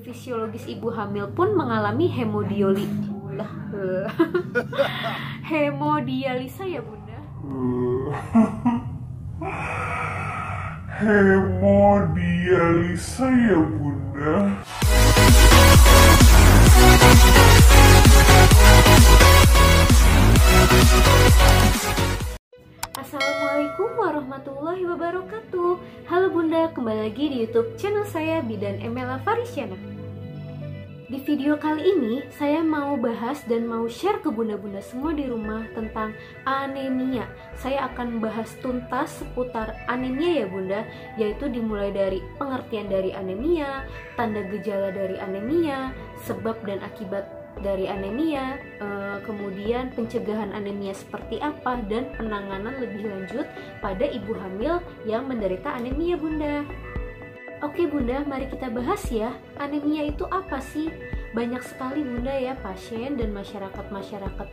fisiologis ibu hamil pun mengalami hemodialisa ya bunda. Hemodialisa ya bunda. Assalamualaikum warahmatullahi wabarakatuh. Halo bunda, kembali lagi di YouTube channel saya Bidan Emela Farisyana. Di video kali ini saya mau bahas dan mau share ke bunda-bunda semua di rumah tentang anemia. Saya akan bahas tuntas seputar anemia ya bunda, yaitu dimulai dari pengertian dari anemia, tanda gejala dari anemia, sebab dan akibat dari anemia, kemudian pencegahan anemia seperti apa, dan penanganan lebih lanjut pada ibu hamil yang menderita anemia bunda. Oke bunda, mari kita bahas ya, anemia itu apa sih? Banyak sekali bunda ya pasien dan masyarakat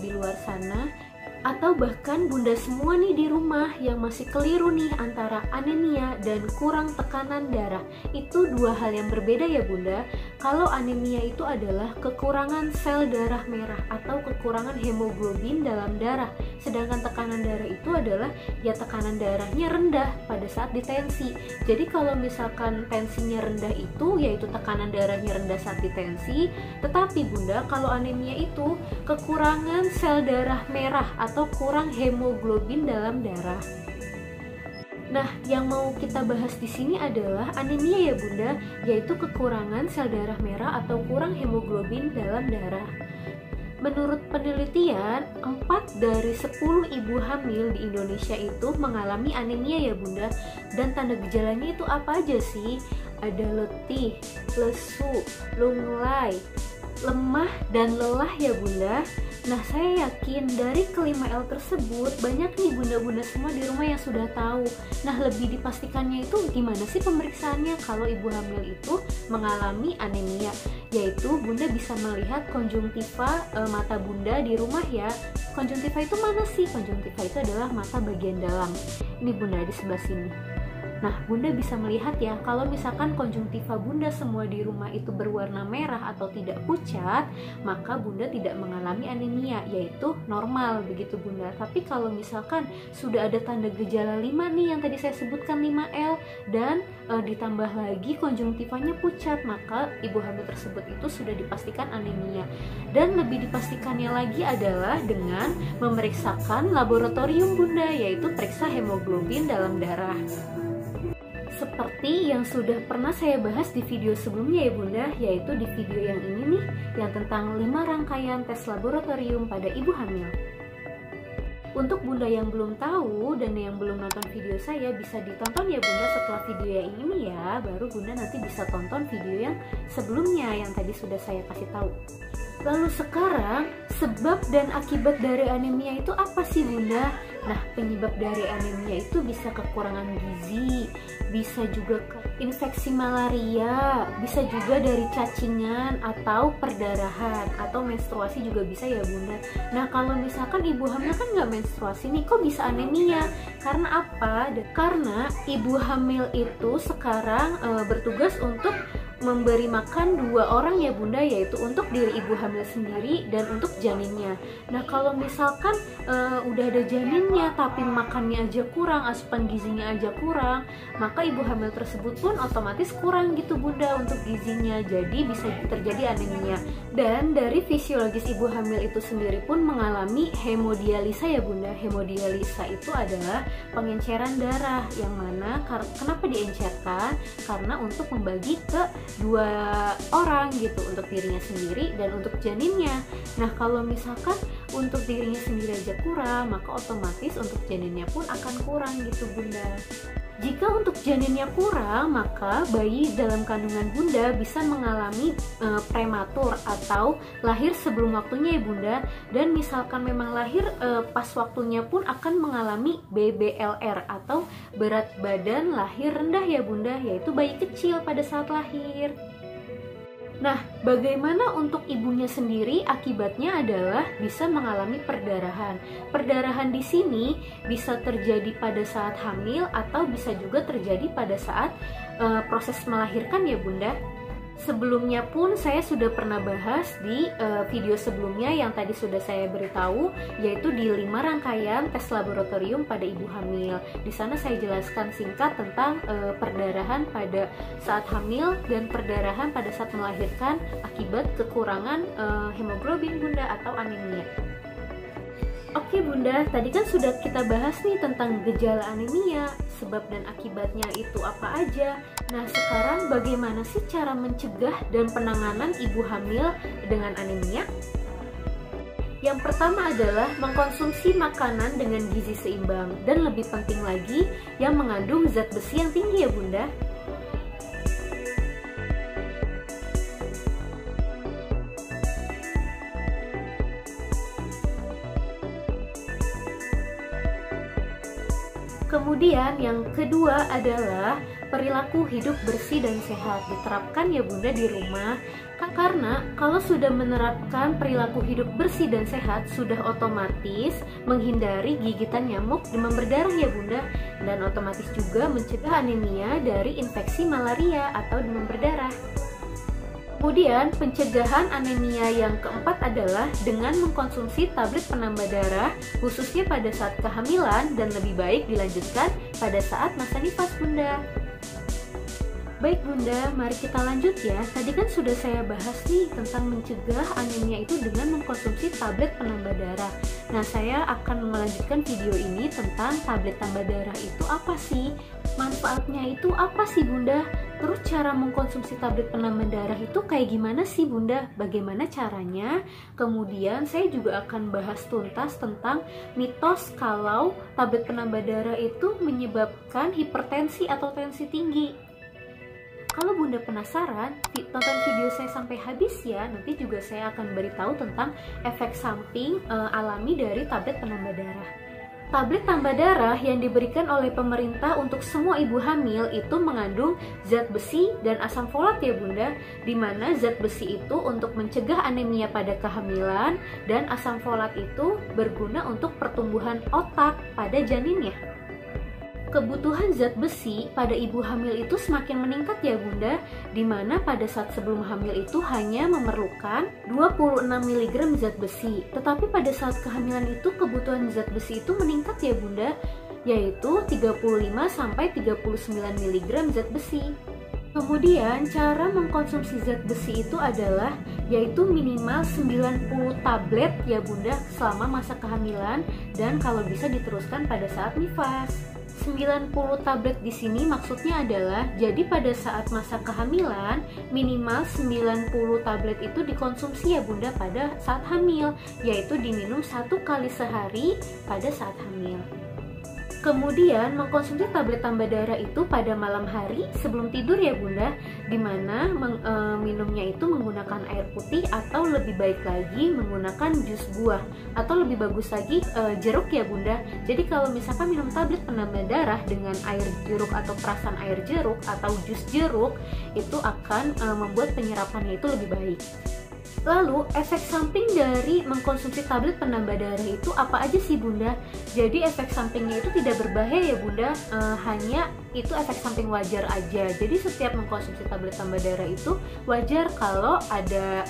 di luar sana, atau bahkan bunda semua nih di rumah yang masih keliru nih antara anemia dan kurang tekanan darah. Itu dua hal yang berbeda ya bunda. Kalau anemia itu adalah kekurangan sel darah merah atau kekurangan hemoglobin dalam darah, sedangkan tekanan darah itu adalah ya tekanan darahnya rendah pada saat ditensi. Jadi kalau misalkan tensinya rendah itu yaitu tekanan darahnya rendah saat ditensi. Tetapi bunda, kalau anemia itu kekurangan sel darah merah atau kurang hemoglobin dalam darah. Nah, yang mau kita bahas di sini adalah anemia ya bunda, yaitu kekurangan sel darah merah atau kurang hemoglobin dalam darah. Menurut penelitian, 4 dari 10 ibu hamil di Indonesia itu mengalami anemia ya bunda. Dan tanda gejalanya itu apa aja sih? Ada letih, lesu, lunglai, lemah, dan lelah ya bunda. Nah, saya yakin dari kelima L tersebut banyak nih bunda-bunda semua di rumah yang sudah tahu. Nah, lebih dipastikannya itu gimana sih pemeriksaannya kalau ibu hamil itu mengalami anemia? Yaitu bunda bisa melihat konjungtiva mata bunda di rumah ya. Konjungtiva itu mana sih? Konjungtiva itu adalah mata bagian dalam. Ini bunda di sebelah sini. Nah, bunda bisa melihat ya, kalau misalkan konjungtiva bunda semua di rumah itu berwarna merah atau tidak pucat, maka bunda tidak mengalami anemia, yaitu normal begitu bunda. Tapi kalau misalkan sudah ada tanda gejala 5 nih yang tadi saya sebutkan 5L dan ditambah lagi konjungtivanya pucat, maka ibu hamil tersebut itu sudah dipastikan anemia. Dan lebih dipastikannya lagi adalah dengan memeriksakan laboratorium bunda, yaitu periksa hemoglobin dalam darah. Seperti yang sudah pernah saya bahas di video sebelumnya ya bunda, yaitu di video yang ini nih, yang tentang 5 rangkaian tes laboratorium pada ibu hamil. Untuk bunda yang belum tahu dan yang belum nonton video saya, bisa ditonton ya bunda setelah video yang ini ya, baru bunda nanti bisa tonton video yang sebelumnya yang tadi sudah saya kasih tahu. Lalu sekarang, sebab dan akibat dari anemia itu apa sih bunda? Nah, penyebab dari anemia itu bisa kekurangan gizi, bisa juga infeksi malaria, bisa juga dari cacingan atau perdarahan, atau menstruasi juga bisa ya bunda. Nah, kalau misalkan ibu hamil kan nggak menstruasi nih, kok bisa anemia? Karena apa? Karena ibu hamil itu sekarang bertugas untuk memberi makan 2 orang ya bunda, yaitu untuk diri ibu hamil sendiri dan untuk janinnya. Nah, kalau misalkan udah ada janinnya tapi makannya aja kurang, asupan gizinya aja kurang, maka ibu hamil tersebut pun otomatis kurang gitu bunda untuk gizinya, jadi bisa terjadi anemia. Dan dari fisiologis ibu hamil itu sendiri pun mengalami hemodialisa ya bunda. Hemodialisa itu adalah pengenceran darah, yang mana kenapa diencerkan? Karena untuk membagi ke 2 orang gitu, untuk dirinya sendiri dan untuk janinnya. Nah, kalau misalkan untuk dirinya sendiri aja kurang, maka otomatis untuk janinnya pun akan kurang gitu bunda. Jika untuk janinnya kurang, maka bayi dalam kandungan bunda bisa mengalami prematur atau lahir sebelum waktunya ya bunda. Dan misalkan memang lahir pas waktunya pun akan mengalami BBLR atau berat badan lahir rendah ya bunda, yaitu bayi kecil pada saat lahir. Nah, bagaimana untuk ibunya sendiri? Akibatnya adalah bisa mengalami perdarahan. Perdarahan di sini bisa terjadi pada saat hamil atau bisa juga terjadi pada saat proses melahirkan ya bunda. Sebelumnya pun saya sudah pernah bahas di video sebelumnya yang tadi sudah saya beritahu, yaitu di 5 rangkaian tes laboratorium pada ibu hamil. Di sana saya jelaskan singkat tentang perdarahan pada saat hamil dan perdarahan pada saat melahirkan akibat kekurangan hemoglobin Bunda atau anemia. Oke Bunda, tadi kan sudah kita bahas nih tentang gejala anemia, sebab dan akibatnya itu apa aja. Nah sekarang bagaimana sih cara mencegah dan penanganan ibu hamil dengan anemia? Yang pertama adalah mengkonsumsi makanan dengan gizi seimbang dan lebih penting lagi yang mengandung zat besi yang tinggi ya Bunda. Kemudian yang kedua adalah perilaku hidup bersih dan sehat. Diterapkan ya Bunda di rumah. Karena kalau sudah menerapkan perilaku hidup bersih dan sehat, sudah otomatis menghindari gigitan nyamuk demam berdarah ya Bunda. Dan otomatis juga mencegah anemia dari infeksi malaria atau demam berdarah. Kemudian pencegahan anemia yang keempat adalah dengan mengkonsumsi tablet penambah darah khususnya pada saat kehamilan dan lebih baik dilanjutkan pada saat masa nifas Bunda. Baik Bunda, mari kita lanjut ya. Tadi kan sudah saya bahas nih tentang mencegah anemia itu dengan mengkonsumsi tablet penambah darah. Nah, saya akan melanjutkan video ini tentang tablet tambah darah itu apa sih? Manfaatnya itu apa sih Bunda? Terus cara mengkonsumsi tablet penambah darah itu kayak gimana sih Bunda? Bagaimana caranya? Kemudian saya juga akan bahas tuntas tentang mitos kalau tablet penambah darah itu menyebabkan hipertensi atau tensi tinggi. Kalau Bunda penasaran, tonton video saya sampai habis ya. Nanti juga saya akan beritahu tentang efek samping alami dari tablet penambah darah. Tablet tambah darah yang diberikan oleh pemerintah untuk semua ibu hamil itu mengandung zat besi dan asam folat ya Bunda, di mana zat besi itu untuk mencegah anemia pada kehamilan dan asam folat itu berguna untuk pertumbuhan otak pada janinnya. Kebutuhan zat besi pada ibu hamil itu semakin meningkat ya Bunda, di mana pada saat sebelum hamil itu hanya memerlukan 26 mg zat besi. Tetapi pada saat kehamilan itu kebutuhan zat besi itu meningkat ya Bunda, yaitu 35 sampai 39 mg zat besi. Kemudian cara mengkonsumsi zat besi itu adalah yaitu minimal 90 tablet ya Bunda selama masa kehamilan dan kalau bisa diteruskan pada saat nifas. 90 tablet di sini maksudnya adalah jadi pada saat masa kehamilan minimal 90 tablet itu dikonsumsi ya Bunda pada saat hamil, yaitu diminum 1 kali sehari pada saat hamil. Kemudian mengkonsumsi tablet tambah darah itu pada malam hari sebelum tidur ya Bunda, dimana minumnya itu menggunakan air putih atau lebih baik lagi menggunakan jus buah atau lebih bagus lagi jeruk ya Bunda. Jadi kalau misalkan minum tablet penambah darah dengan air jeruk atau perasan air jeruk atau jus jeruk itu akan membuat penyerapannya itu lebih baik. Lalu efek samping dari mengkonsumsi tablet penambah darah itu apa aja sih Bunda? Jadi efek sampingnya itu tidak berbahaya ya Bunda, hanya itu efek samping wajar aja. Jadi setiap mengkonsumsi tablet tambah darah itu wajar kalau ada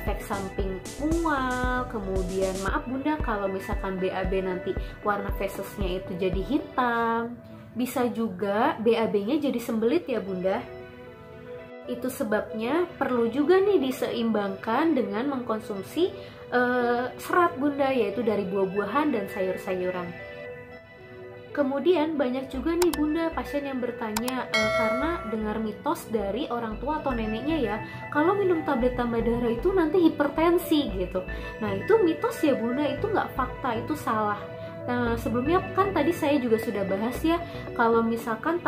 efek samping mual, kemudian maaf Bunda kalau misalkan BAB nanti warna fesesnya itu jadi hitam, bisa juga BAB-nya jadi sembelit ya Bunda. Itu sebabnya perlu juga nih diseimbangkan dengan mengkonsumsi serat Bunda, yaitu dari buah-buahan dan sayur-sayuran. Kemudian banyak juga nih Bunda pasien yang bertanya karena dengar mitos dari orang tua atau neneknya ya, kalau minum tablet tambah darah itu nanti hipertensi gitu. Nah itu mitos ya Bunda, itu nggak fakta, itu salah. Nah, sebelumnya kan tadi saya juga sudah bahas ya, kalau misalkan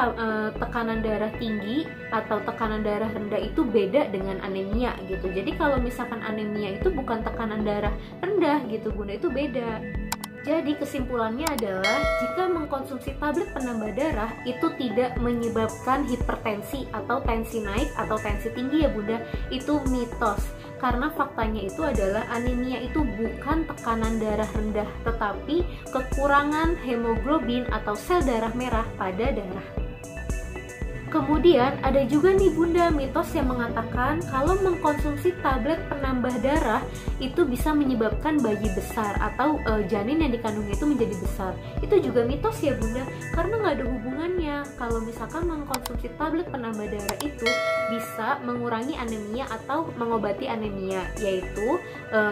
tekanan darah tinggi atau tekanan darah rendah itu beda dengan anemia gitu. Jadi kalau misalkan anemia itu bukan tekanan darah rendah gitu Bunda, itu beda. Jadi kesimpulannya adalah jika mengkonsumsi tablet penambah darah itu tidak menyebabkan hipertensi atau tensi naik atau tensi tinggi ya Bunda, itu mitos. Karena faktanya itu adalah anemia itu bukan tekanan darah rendah, tetapi kekurangan hemoglobin atau sel darah merah pada darah. Kemudian ada juga nih Bunda mitos yang mengatakan kalau mengkonsumsi tablet penambah darah itu bisa menyebabkan bayi besar atau janin yang dikandungnya itu menjadi besar. Itu juga mitos ya Bunda, karena nggak ada hubungannya. Kalau misalkan mengkonsumsi tablet penambah darah itu bisa mengurangi anemia atau mengobati anemia, yaitu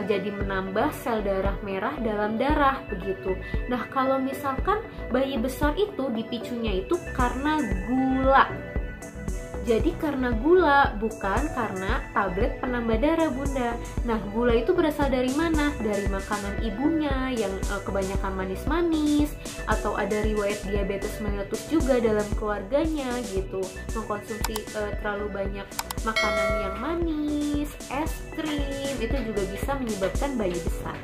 jadi menambah sel darah merah dalam darah begitu. Nah kalau misalkan bayi besar itu dipicunya itu karena gula. Jadi karena gula, bukan karena tablet penambah darah Bunda. Nah gula itu berasal dari mana? Dari makanan ibunya yang kebanyakan manis-manis, atau ada riwayat diabetes meletus juga dalam keluarganya gitu. Mengkonsumsi terlalu banyak makanan yang manis, es krim, itu juga bisa menyebabkan bayi besar.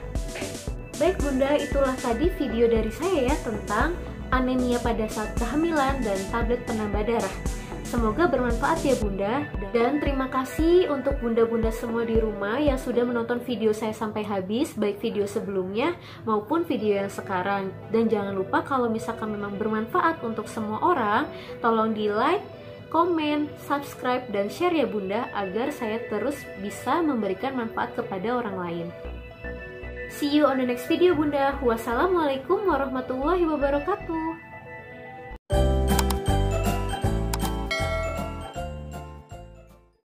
Baik Bunda, itulah tadi video dari saya ya tentang anemia pada saat kehamilan dan tablet penambah darah. Semoga bermanfaat ya Bunda, dan terima kasih untuk bunda-bunda semua di rumah yang sudah menonton video saya sampai habis, baik video sebelumnya maupun video yang sekarang. Dan jangan lupa kalau misalkan memang bermanfaat untuk semua orang, tolong di like, komen, subscribe, dan share ya Bunda, agar saya terus bisa memberikan manfaat kepada orang lain. See you on the next video Bunda. Wassalamualaikum warahmatullahi wabarakatuh.